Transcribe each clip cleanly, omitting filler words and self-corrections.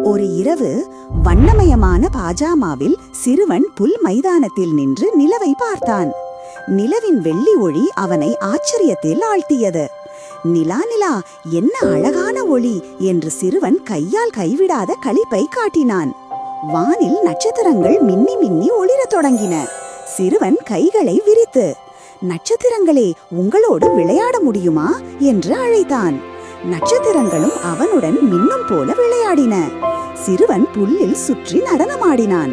ஒரு இரவு வண்ணமயமான பாஜாமாவில் சிறுவன் புல் மைதானத்தில் நின்று நிலவை பார்த்தான். நிலவின் வெள்ளி ஒளி அவனை ஆச்சரியத்தில் ஆழ்த்தியது. நிலா நிலா, என்ன அழகான ஒளி என்று சிறுவன் கையால் கைவிடாத களிப்பை காட்டினான். வானில் நட்சத்திரங்கள் மின்னி மின்னி ஒளிரத் தொடங்கின. சிறுவன் கைகளை விரித்து, நட்சத்திரங்களே, உங்களோடு விளையாட முடியுமா என்று அழைத்தான். நட்சத்திரங்களும் அவனுடன் மின்னும் போல விளையாடின. சிறுவன் புல்லில் சுற்றி நடனமாடினான்.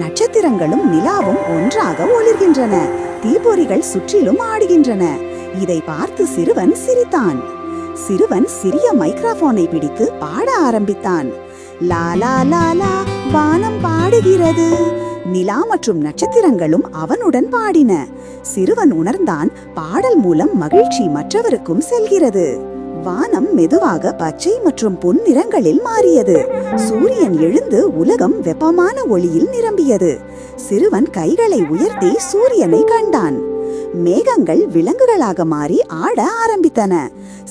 நட்சத்திரங்களும் நிலாவும் ஒன்றாக ஒளிர்கின்றன. தீப்பொறிகள் சுற்றிலும் ஆடுகின்றன. இதை பார்த்து சிறுவன் சிரித்தான். சிறுவன் சிறிய மைக்ரோஃபோனை பிடித்து பாட ஆரம்பித்தான். லா லா லா லா, வானம் பாடுகிறது. நிலா மற்றும் நட்சத்திரங்களும் அவனுடன் பாடின. சிறுவன் உணர்ந்தான், பாடல் மூலம் மகிழ்ச்சி மற்றவருக்கும் செல்கிறது. வானம் மெதுவாக பச்சை மற்றும் பொன் நிறங்களில் மாறியது. சூரியன் எழுந்து உலகம் வெப்பமான ஒளியில் நிரம்பியது. சிறுவன் கைகளை உயர்த்தி சூரியனை கண்டான். மேகங்கள் விலங்குகளாக மாறி ஆட ஆரம்பித்தன.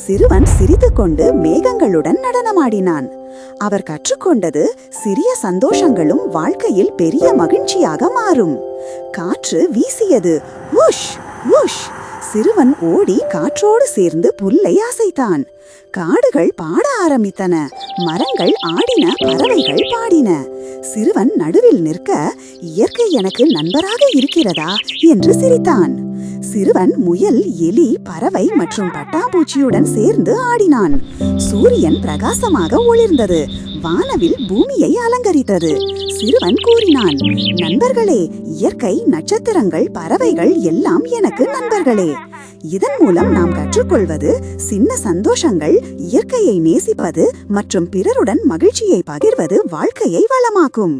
சிறுவன் சிரித்துக்கொண்டு மேகங்களுடன் நடனமாடினான். அவர் கற்றுக்கொண்டது, சிறிய சந்தோஷங்களும் வாழ்க்கையில் பெரிய மகிழ்ச்சியாக மாறும். காற்று வீசியது. உஷ் உஷ். சிறுவன் ஓடி காற்றோடு சேர்ந்து புல்லை அசைத்தான். காடுகள் பாட ஆரம்பித்தன. மரங்கள் ஆடின, பறவைகள் பாடின. சிறுவன் நடுவில் நிற்க, இயற்கை எனக்கு நண்பராக இருக்கிறதா என்று சிரித்தான். சிறுவன் முயல், எலி, பறவை மற்றும் பட்டாம்பூச்சியுடன் சேர்ந்து ஆடினான். சூரியன் பிரகாசமாக ஒளிர்ந்தது. வானவில் பூமியை அலங்கரித்தது. சிறுவன் கூறினான், நண்பர்களே, இயற்கை, நட்சத்திரங்கள், பறவைகள் எல்லாம் எனக்கு நண்பர்களே. இதன் மூலம் நாம் கற்றுக்கொள்வது, சின்ன சந்தோஷங்கள், இயற்கையை நேசிப்பது மற்றும் பிறருடன் மகிழ்ச்சியை பகிர்வது வாழ்க்கையை வளமாக்கும்.